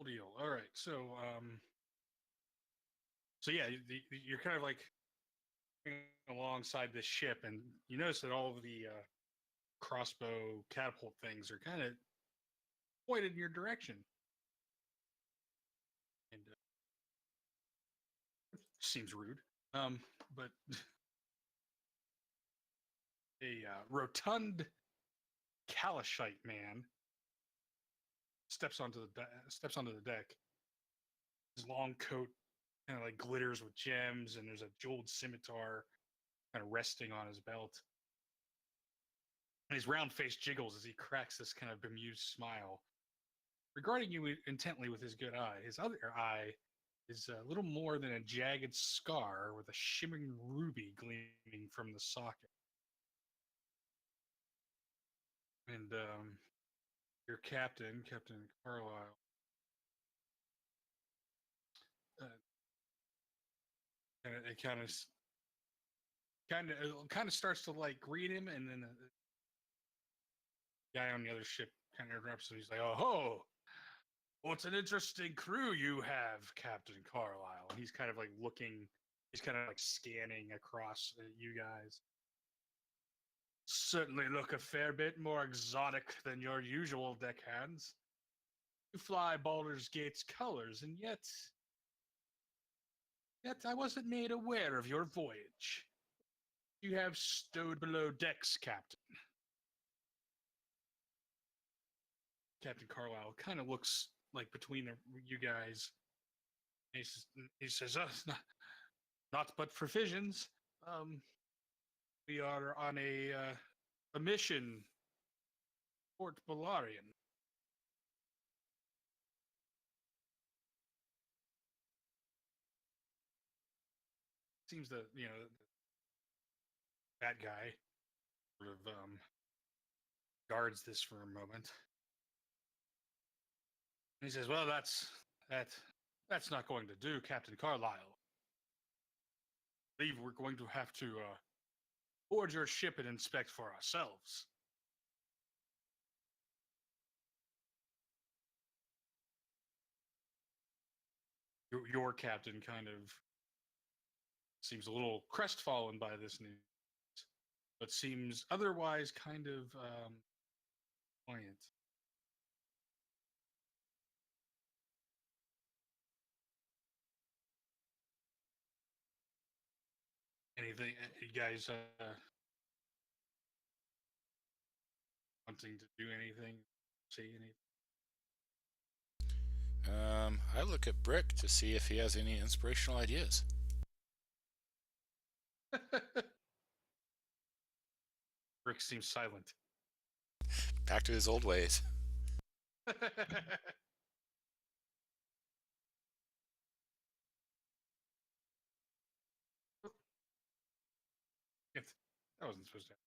deal. All right, so yeah, you're kind of like alongside this ship, and you notice that all of the crossbow catapult things are kind of pointed in your direction, and seems rude. But a rotund Kalashite man steps onto the deck. His long coat kind of like glitters with gems, and there's a jeweled scimitar kind of resting on his belt. And his round face jiggles as he cracks this kind of bemused smile, regarding you intently with his good eye. His other eye is a little more than a jagged scar with a shimmering ruby gleaming from the socket. And your captain, Captain Carlisle, and it kind of starts to like greet him, and then the guy on the other ship kind of interrupts him. He's like, "Oh ho! What's an interesting crew you have, Captain Carlisle?" And he's kind of like looking. He's kind of like scanning across you guys. Certainly look a fair bit more exotic than your usual deckhands. You fly Baldur's Gate's colors, and yet I wasn't made aware of your voyage. You have stowed below decks, Captain. Captain Carlisle kind of looks like between you guys. He says, not but provisions. We are on a mission, Port Balarian. Seems that that guy sort of guards this for a moment. And he says, "Well, that's not going to do, Captain Carlisle. I believe we're going to have to board your ship and inspect for ourselves." Your captain kind of seems a little crestfallen by this news, but seems otherwise kind of buoyant. Anything, you guys wanting to do anything, say anything? I look at Brick to see if he has any inspirational ideas. Rick seems silent. Back to his old ways. That wasn't supposed to happen.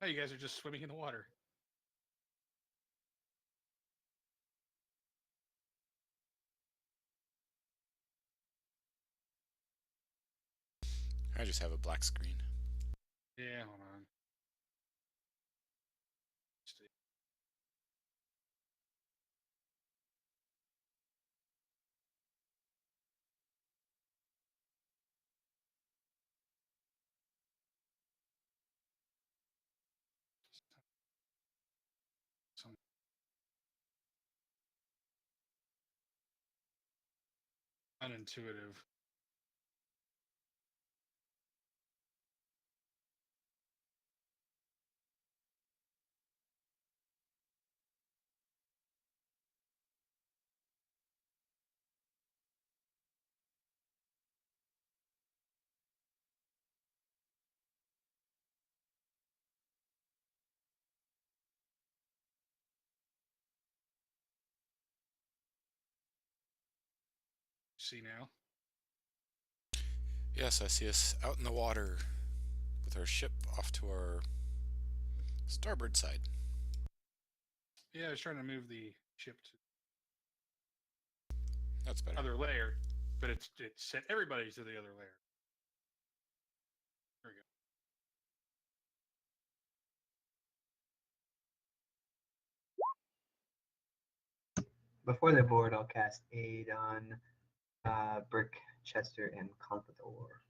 Oh, you guys are just swimming in the water. I just have a black screen. Yeah, hold on. Some unintuitive. See now? Yes, I see us out in the water with our ship off to our starboard side. Yeah, I was trying to move the ship to That's better. other layer, but it sent everybody to the other layer. There we go. before they board, I'll cast Aid on Brick, Chester, and Conquistador.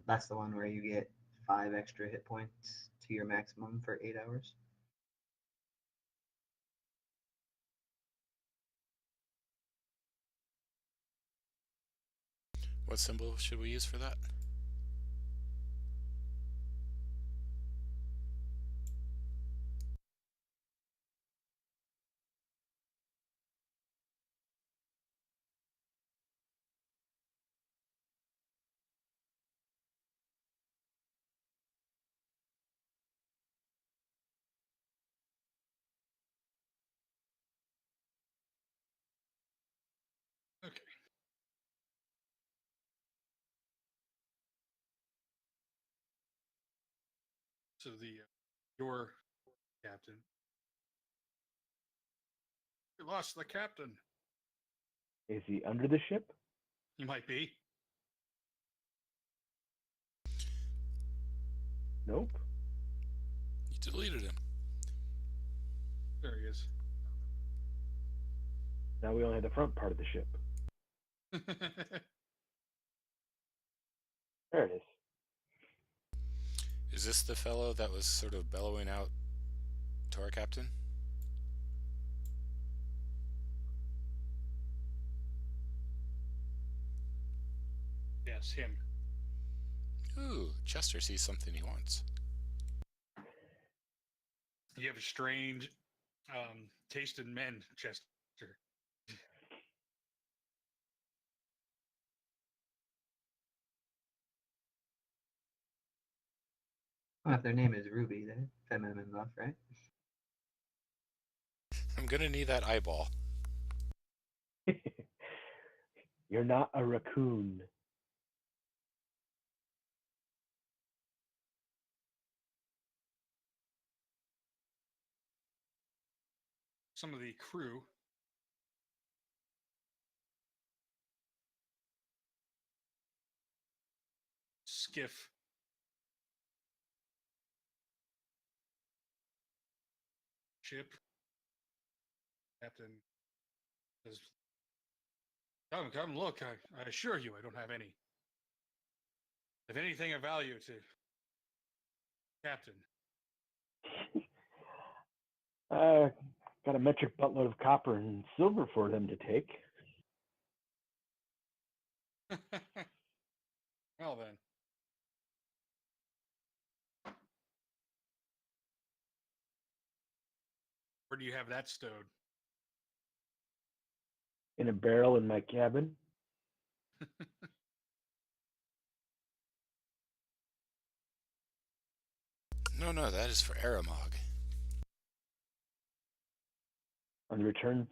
That's the one where you get 5 extra hit points to your maximum for 8 hours. What symbol should we use for that? Okay. So your captain. We lost the captain. Is he under the ship? He might be. Nope. You deleted him. There he is. Now we only have the front part of the ship. There it is. Is this the fellow that was sort of bellowing out to our captain? Yes, him. Ooh, Chester sees something he wants. You have a strange taste in men, Chester. Well, if their name is Ruby, they're feminine enough, right? I'm gonna need that eyeball. You're not a raccoon. Some of the crew skiff ship captain says, come look, I assure you I don't have any, if anything of value to captain. Got a metric buttload of copper and silver for them to take. Well then, where do you have that stowed? In a barrel in my cabin. No, that is for Aramog. On the return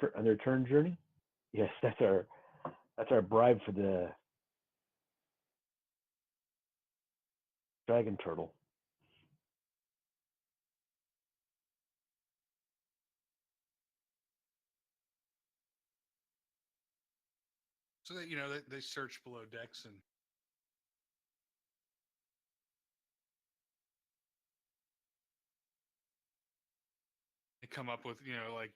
journey? Yes, that's our bribe for the dragon turtle. So that they search below decks and they come up with like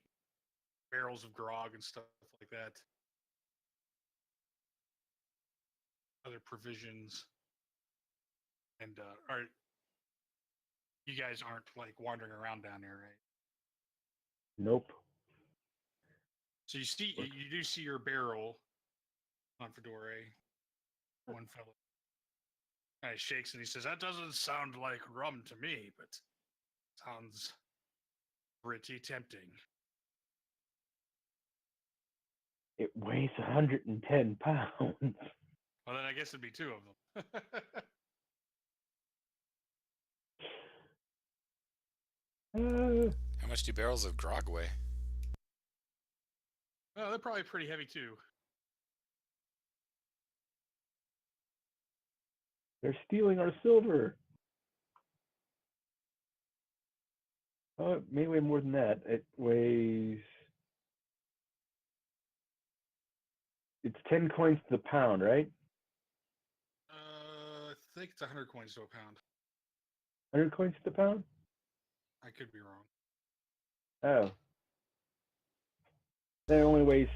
barrels of grog and stuff like that, other provisions. And you guys aren't like wandering around down there, right? Nope. So you do see your barrel on Fedora. One fellow kind of shakes and he says, "That doesn't sound like rum to me, but sounds pretty tempting." It weighs 110 pounds. Well, then I guess it'd be 2 of them. How much do barrels of grog weigh? Well, they're probably pretty heavy too. They're stealing our silver. Oh, it may weigh more than that. It weighs... It's 10 coins to the pound, right? I think it's 100 coins to a pound. 100 coins to the pound? I could be wrong. Oh. That only weighs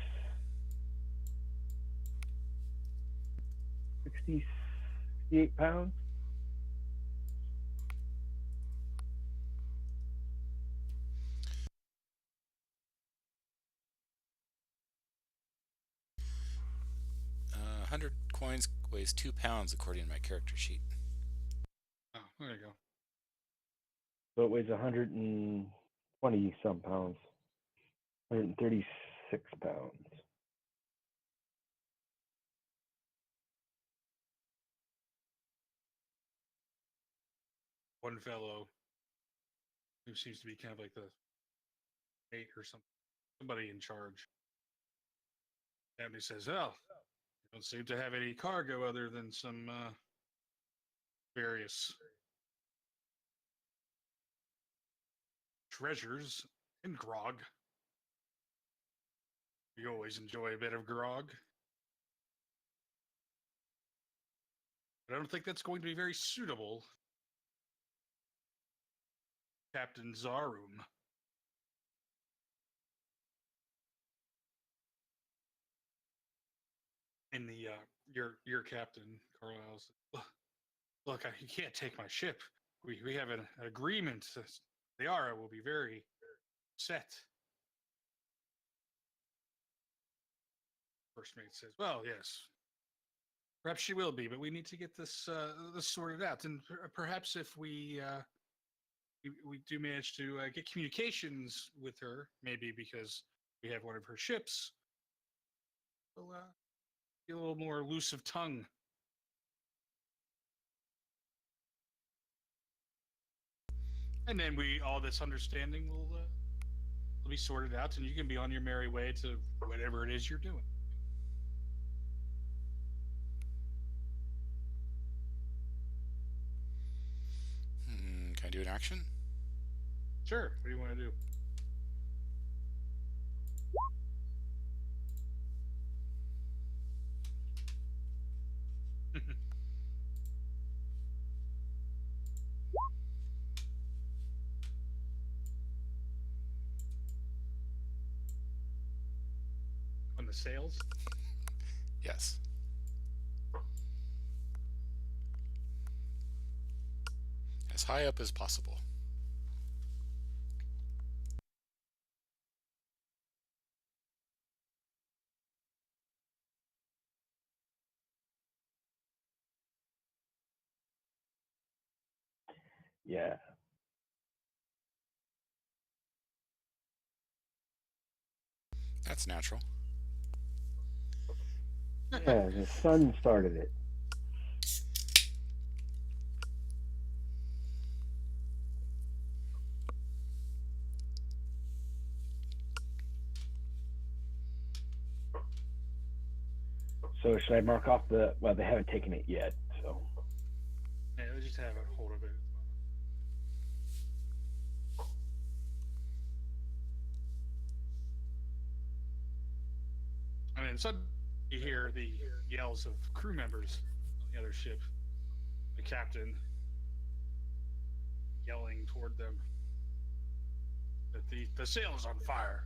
68 pounds. Uh, 100 coins weighs 2 pounds according to my character sheet. Oh, there you go. So it weighs 120 some pounds. 136 pounds. One fellow who seems to be kind of like the mate or something, somebody in charge. And he says, "Oh, you don't seem to have any cargo other than some various treasures and grog. We always enjoy a bit of grog. But I don't think that's going to be very suitable, Captain Zarum." And the your captain, Carlisle, said, "Look, you can't take my ship. We have an agreement. The Yara will be very upset." First mate says, "Well, yes, perhaps she will be, but we need to get this sorted out. And perhaps if we do manage to get communications with her, maybe because we have one of her ships, we'll be a little more loose of tongue." And then all this understanding will be sorted out, and you can be on your merry way to whatever it is you're doing. Can I do an action? Sure. What do you want to do? On the sails? Yes. As high up as possible. Yeah. That's natural. Yeah, the sun started it. So should I mark off the? Well, they haven't taken it yet. So Yeah, they just have a hold of it. I mean, suddenly you hear the yells of crew members on the other ship. The captain yelling toward them that the sail is on fire.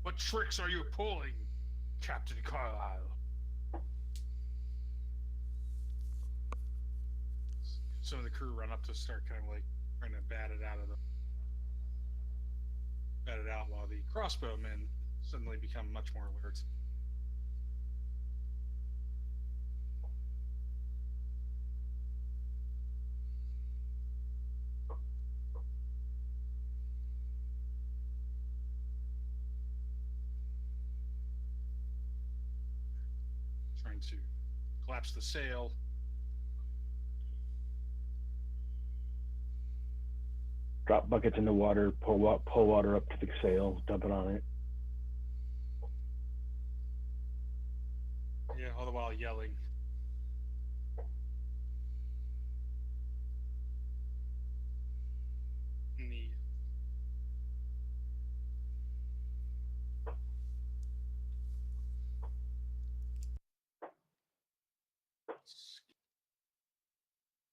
"What tricks are you pulling, Captain Carlisle?" Some of the crew run up to start kind of like trying to bat it out, while the crossbowmen suddenly become much more alert. Trying to collapse the sail. drop buckets in the water, pull water up to the sail, dump it on it. Yeah, all the while yelling. And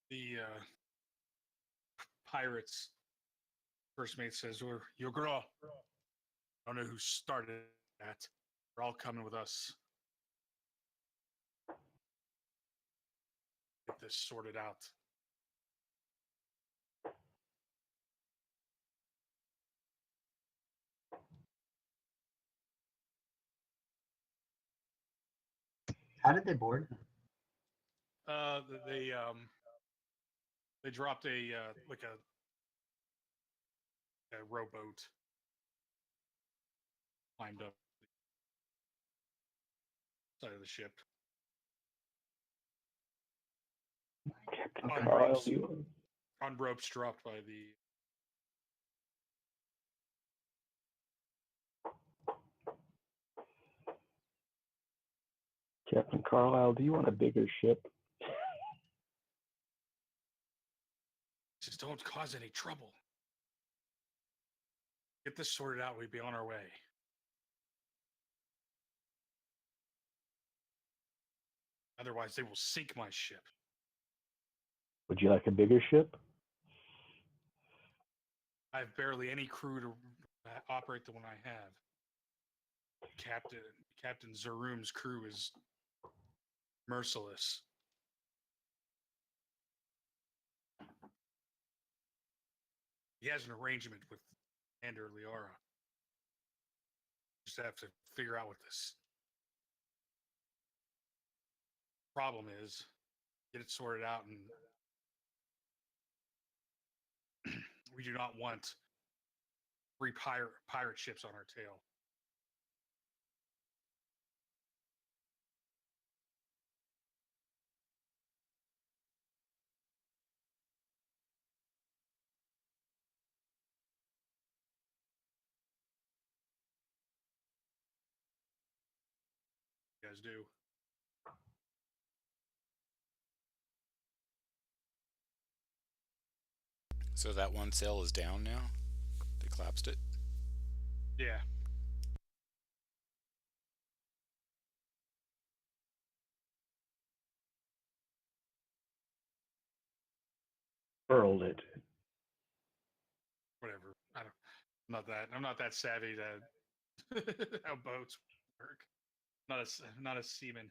the pirates First mate says, "You're girl. I don't know who started that. They're all coming with us. Get this sorted out." How did they board? They dropped a like a rowboat, climbed up the side of the ship. Captain On Carlisle, ropes. you On ropes dropped by the Captain Carlisle, do you want a bigger ship? Just don't cause any trouble. Get this sorted out, we'd be on our way. Otherwise, they will sink my ship. Would you like a bigger ship? I have barely any crew to operate the one I have. Captain Zaroom's crew is merciless. He has an arrangement with Commander Liara. Just have to figure out what this problem is, get it sorted out, and we do not want 3 pirate ships on our tail. You guys do. So that one sail is down now? They collapsed it? Yeah. Furled it. Whatever. I'm not that savvy to how boats work. Not a seaman.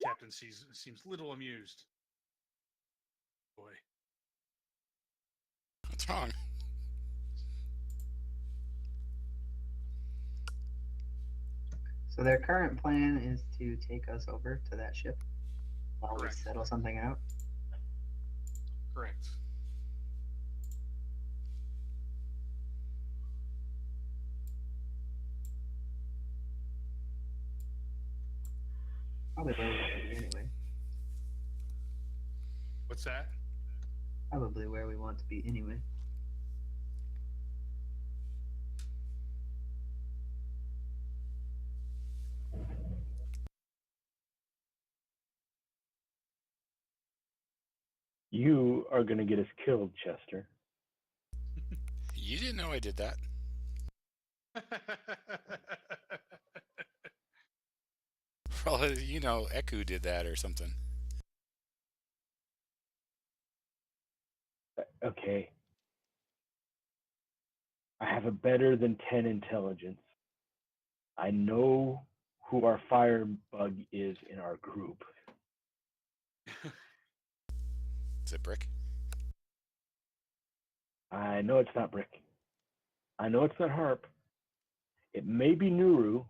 Captain seems little amused. Boy. What's wrong? So their current plan is to take us over to that ship while Correct. we settle something out. Correct. Probably where we want to be anyway. What's that? Probably where we want to be anyway. You are going to get us killed, Chester. You didn't know I did that. Well, you know, Eku did that or something. Okay. I have a better than 10 intelligence. I know who our firebug is in our group. Is it Brick? I know it's not Brick. I know it's not Harp. It may be Nuru,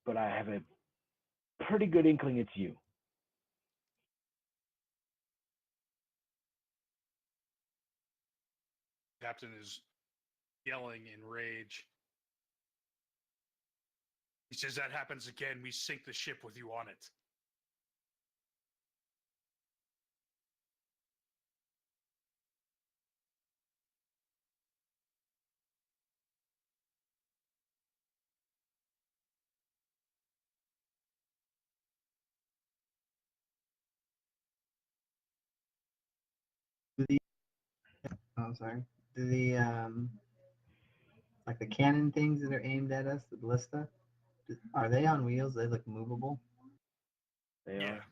but I have a pretty good inkling it's you. Captain is yelling in rage. He says, "That happens again, we sink the ship with you on it." Oh, sorry. The like the cannon things that are aimed at us, the ballista. Are they on wheels? They look movable. They Yeah. are.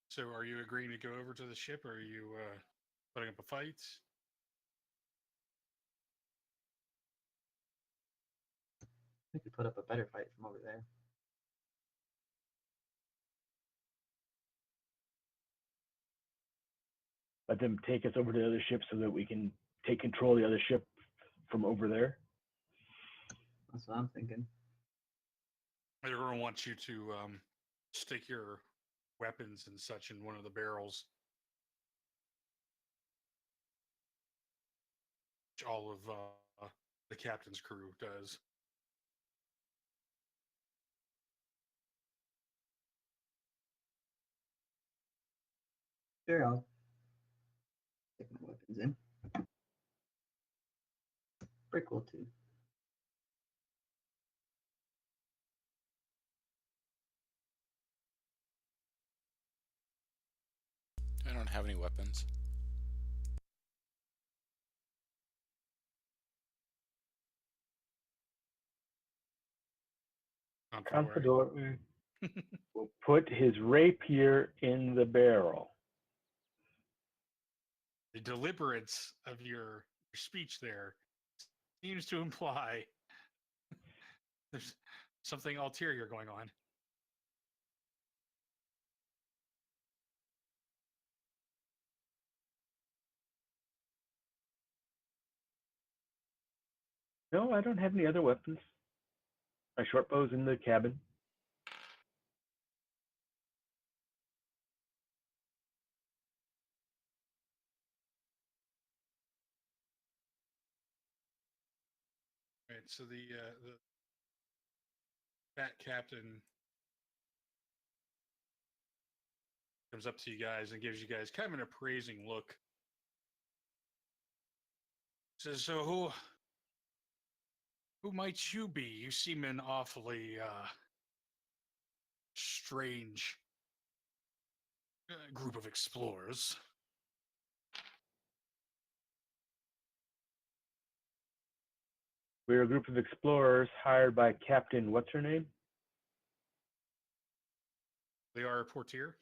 So are you agreeing to go over to the ship, or are you putting up a fight? We could put up a better fight from over there. Let them take us over to the other ship so that we can take control of the other ship from over there. That's what I'm thinking. They're going to want you to stick your weapons and such in one of the barrels. Which all of the captain's crew does. Sure, I'll stick my weapons in. Brick will too. I don't have any weapons. Not to worry. Confidor will put his rapier in the barrel. The deliberance of your speech there seems to imply there's something ulterior going on. No, I don't have any other weapons. My short bow's in the cabin. Right. So the fat captain comes up to you guys and gives you guys kind of an appraising look. Says, "So who might you be? You seem an awfully strange group of explorers." We're a group of explorers hired by Captain, what's her name? They are a portier.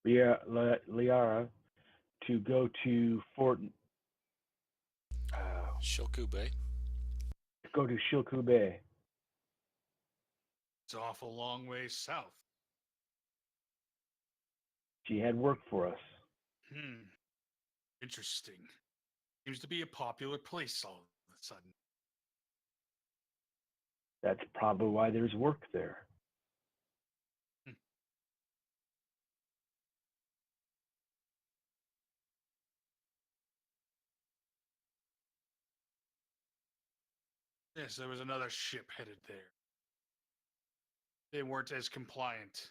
Liara, to go to Fort. Shilku Bay. Go to Shilku Bay. It's an awful long way south. She had work for us. Interesting. Seems to be a popular place all of a sudden. That's probably why there's work there. Yes, there was another ship headed there. They weren't as compliant.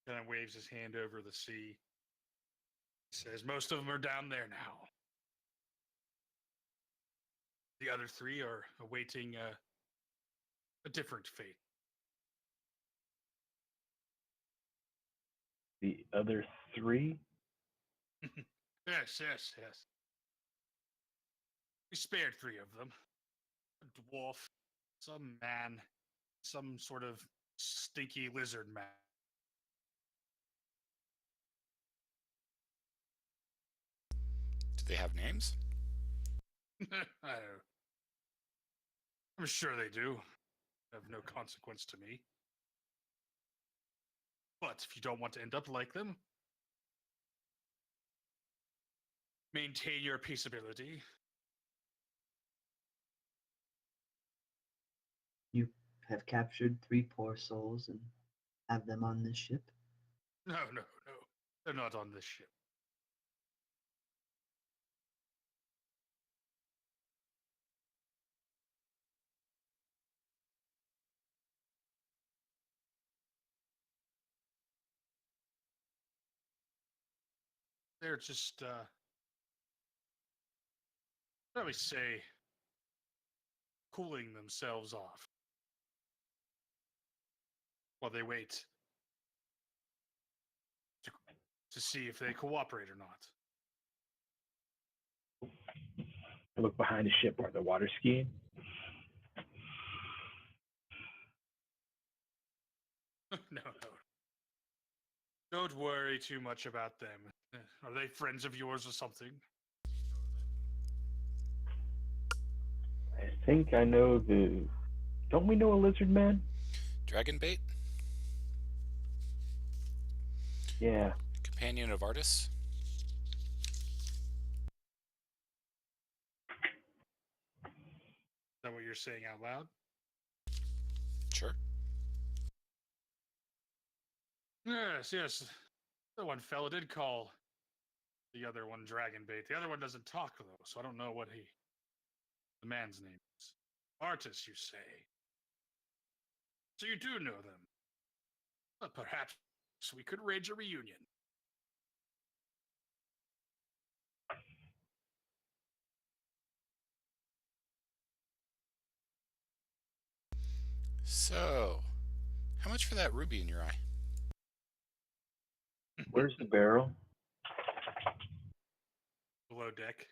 Kind of waves his hand over the sea. Says, most of them are down there now. The other three are awaiting a different fate. The other three? Yes. We spared three of them. A dwarf, some man, some sort of stinky lizard man. Do they have names? I'm sure they do. Have no consequence to me. But if you don't want to end up like them, maintain your peaceability. You have captured 3 poor souls and have them on this ship. No. They're not on this ship. they're just, how do we say, cooling themselves off while they wait to see if they cooperate or not. I look behind the ship where the water skiing. No. Don't worry too much about them. Are they friends of yours or something? I think I know the. Don't we know a lizard man? Dragon bait? Yeah. Companion of Artis? Is that what you're saying out loud? Sure. Yes. The one fella did call the other one Dragon Bait. The other one doesn't talk, though, so I don't know what the man's name is. Artis, you say? So you do know them? Well, perhaps we could arrange a reunion. So, how much for that ruby in your eye? Where's the barrel? Below deck.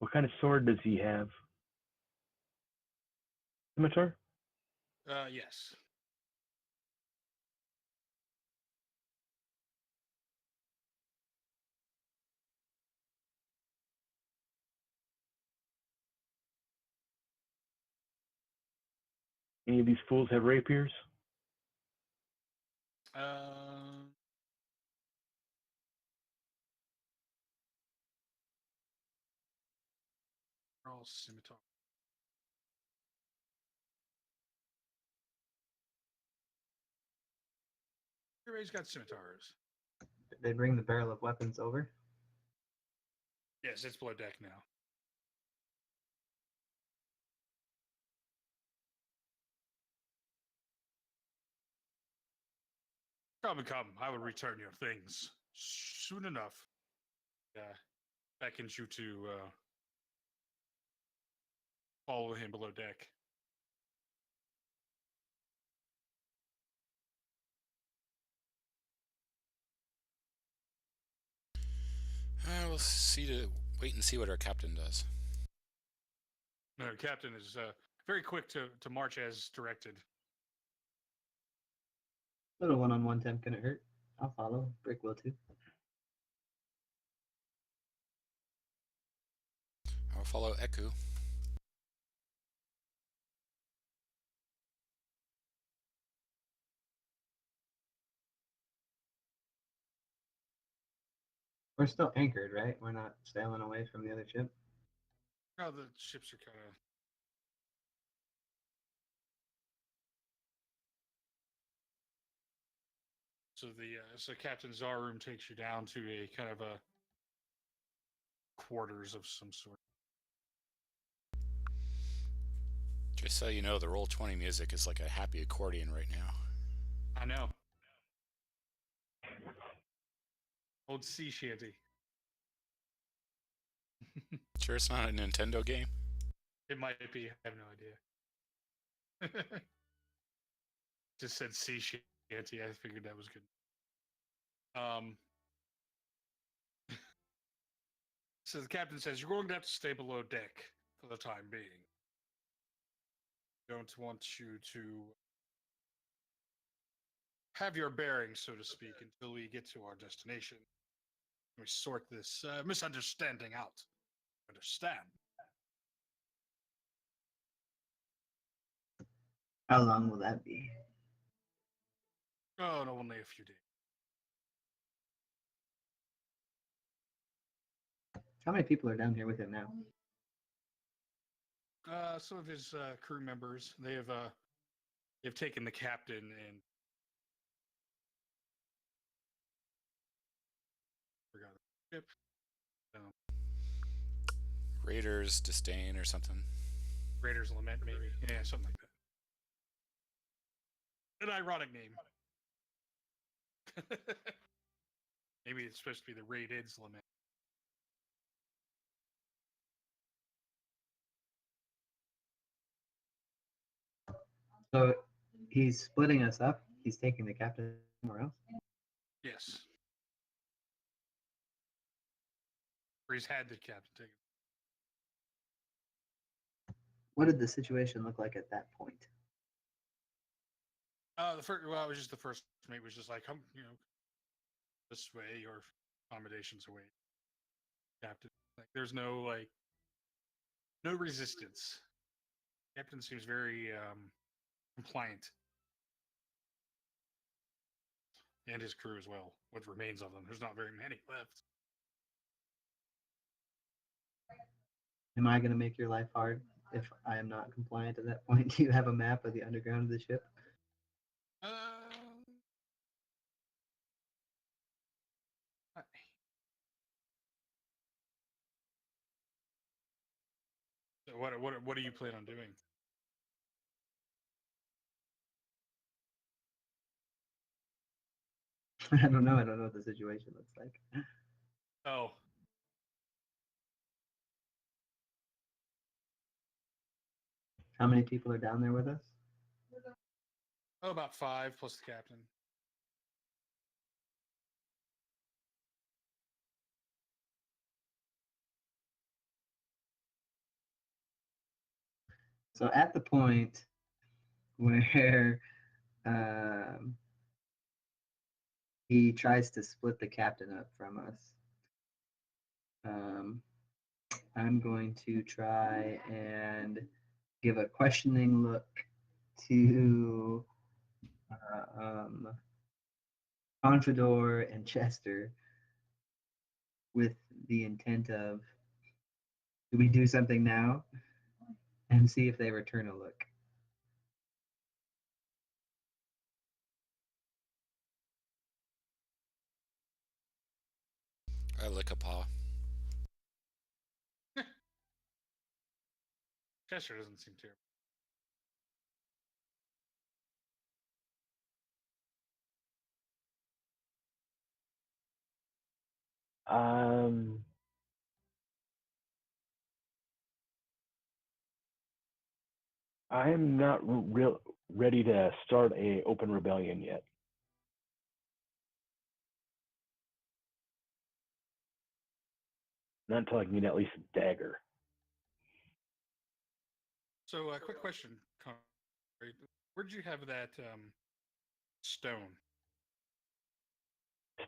What kind of sword does he have? Scimitar? Yes. Any of these fools have rapiers? All scimitar. Everybody's got scimitars. Did they bring the barrel of weapons over? Yes, it's below deck now. Come. I will return your things soon enough. Beckons you to follow him below deck. We'll wait and see what our captain does. No, Captain is very quick to march as directed. Little one-on-one temp couldn't hurt. I'll follow. Brick will too. I'll follow Eku. We're still anchored, right? We're not sailing away from the other ship. Oh, the ships are kind of. So Captain Czar room takes you down to a kind of a quarters of some sort. Just so you know, the Roll20 music is like a happy accordion right now. I know. Old sea shanty. Sure it's not a Nintendo game? It might be. I have no idea. Just said sea shanty. I figured that was good. So the captain says you're going to have to stay below deck for the time being. Don't want you to have your bearings, so to speak, until we get to our destination. We sort this misunderstanding out. Understand? How long will that be? Oh, no, only a few days. How many people are down here with him now? Some of his crew members, they've taken the captain and ship. Raiders Disdain or something. Raiders Lament, maybe. Yeah, something like that. An ironic name. Maybe it's supposed to be the Raided's Lament. So he's splitting us up. He's taking the captain somewhere else. Yes. Or he's had the captain take it. What did the situation look like at that point? The first, well, it was just the first mate was just like, come, this way or accommodations away. Captain, like, there's no no resistance. Captain seems very compliant, and his crew as well. What remains of them? There's not very many left. Am I going to make your life hard if I am not compliant at that point? Do you have a map of the underground of the ship? I- So what do you plan on doing? I don't know. I don't know what the situation looks like. Oh, How many people are down there with us? about 5 plus the captain. So at the point where um, he tries to split the captain up from us, I'm going to try and give a questioning look to Confidor and Chester with the intent of, do we do something now? And see if they return a look. I lick a paw. Chester doesn't seem terrible. I'm not ready to start a open rebellion yet. Not until I can get at least a dagger. So, quick question, Conrad. Where'd you have that stone?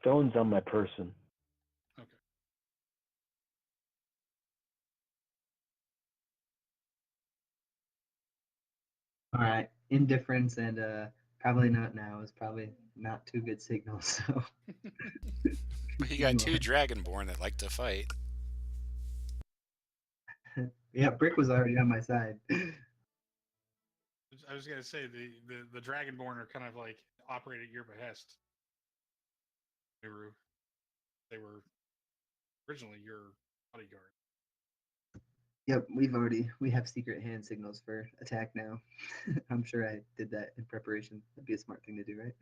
Stone's on my person. Okay. All right, indifference and probably not now is probably not too good signals. So But you got 2 Dragonborn that like to fight. yeah, Brick was already on my side. I was gonna say the Dragonborn are kind of like operate at your behest. Nuru. They were originally your bodyguard. Yep, we have secret hand signals for attack now. I'm sure I did that in preparation. That'd be a smart thing to do, right?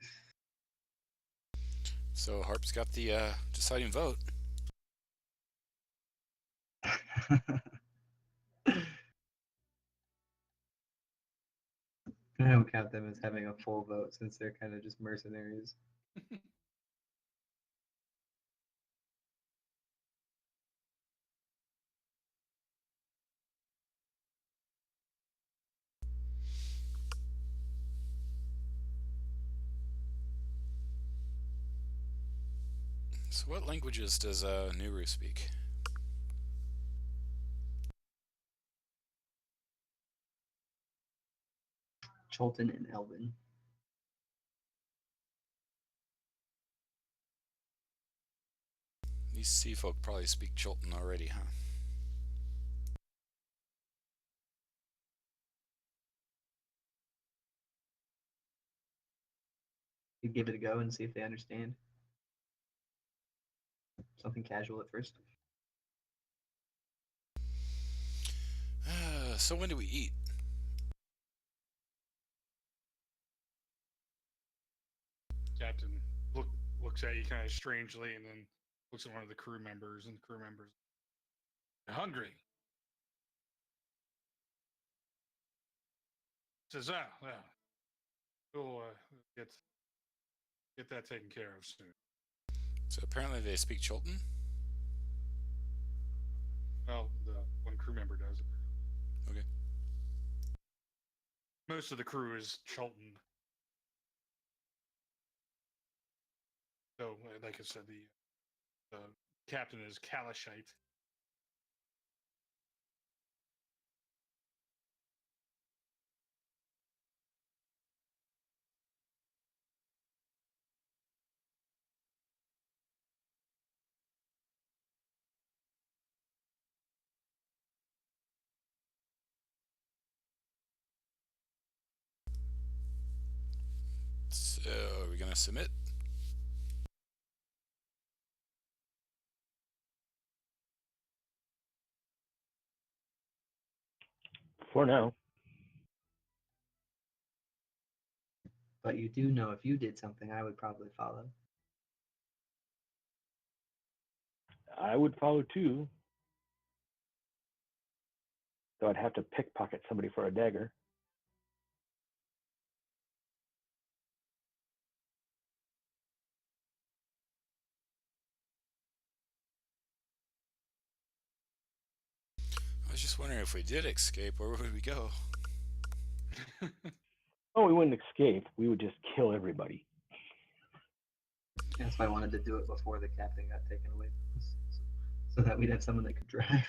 So Harp's got the deciding vote. I don't count them as having a full vote since they're kind of just mercenaries. So what languages does Nuru speak? Cholton and Elvin. These sea folk probably speak Chultan already, huh? You give it a go and see if they understand. something casual at first. So when do we eat? Captain looks at you kind of strangely, and then looks at one of the crew members, and the crew members, "You're hungry." Says, "Ah, well, we'll get that taken care of soon." So apparently they speak Chilton. Well, the one crew member does. Okay. Most of the crew is Chulton. So, like I said, the captain is Kalashite. So are we gonna submit? For now. But you do know if you did something, I would probably follow. I would follow too. Though I'd have to pickpocket somebody for a dagger. I was just wondering if we did escape, where would we go? Oh, we wouldn't escape. We would just kill everybody. That's why I wanted to do it before the captain got taken away from us, so that we'd have someone that could drive.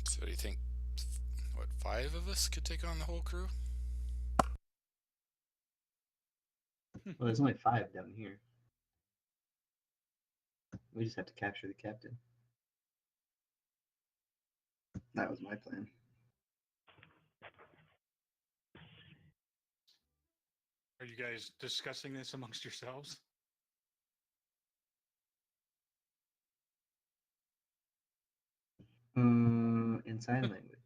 So do you think, what, 5 of us could take on the whole crew? Well, there's only 5 down here. We just have to capture the captain. That was my plan. Are you guys discussing this amongst yourselves? In sign language.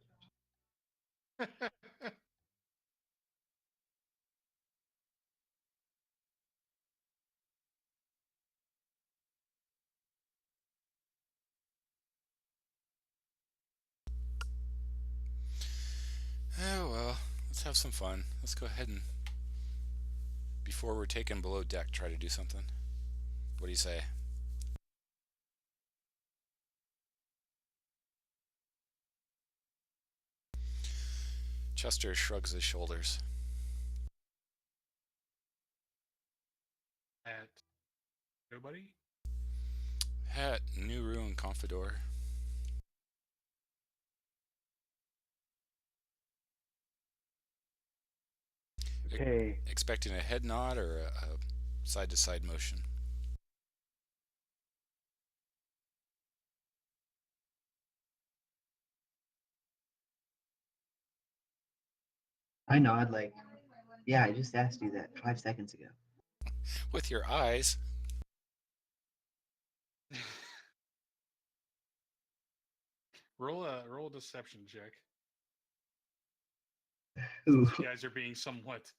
Oh well, let's have some fun. Let's go ahead and, before we're taken below deck, try to do something. What do you say? Chester shrugs his shoulders. At nobody? Hat, Nuru, and Confidor. Okay. Expecting a head nod or a side-to-side motion. I nod like, yeah, I just asked you that 5 seconds ago. With your eyes. roll a deception check. Ooh, You guys are being somewhat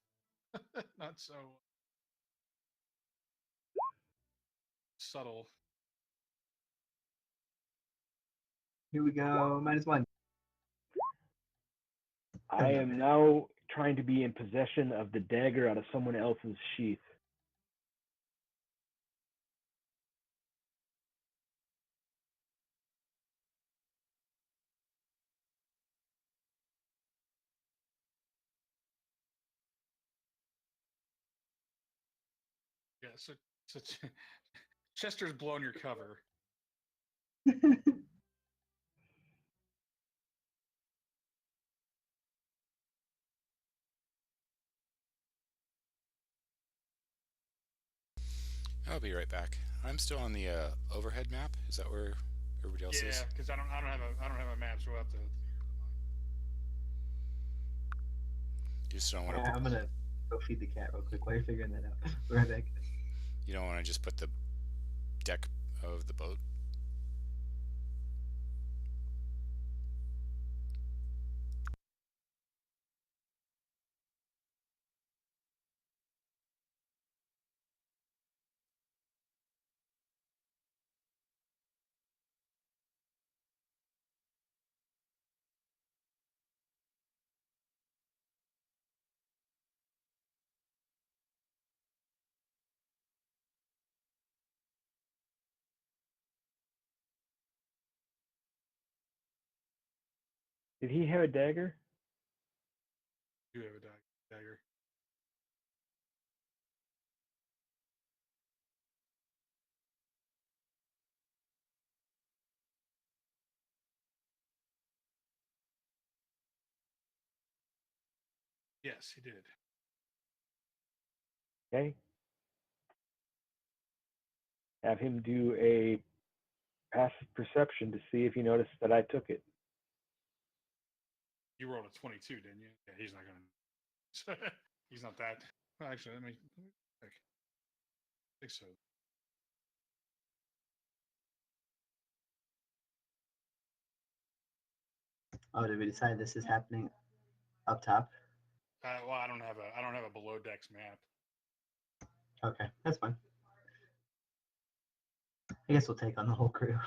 not so subtle. here we go. -1. I am now trying to be in possession of the dagger out of someone else's sheath. Yeah, so Chester's blown your cover. I'll be right back. I'm still on the overhead map. Is that where everybody else Yeah, is? because I don't have a map, so we'll have to. You just don't want Yeah, to. I'm gonna go feed the cat real quick while you're figuring that out. Right back. You don't want to just put the deck of the boat. Did he have a dagger? Do have a dagger. Yes, he did. Okay. Have him do a passive perception to see if he noticed that I took it. You rolled a 22, didn't you? Yeah, he's not gonna. He's not that. Well, actually, let me check. I think so. Oh, did we decide this is happening up top? Well, I don't have a below decks map. Okay, that's fine. I guess we'll take on the whole crew.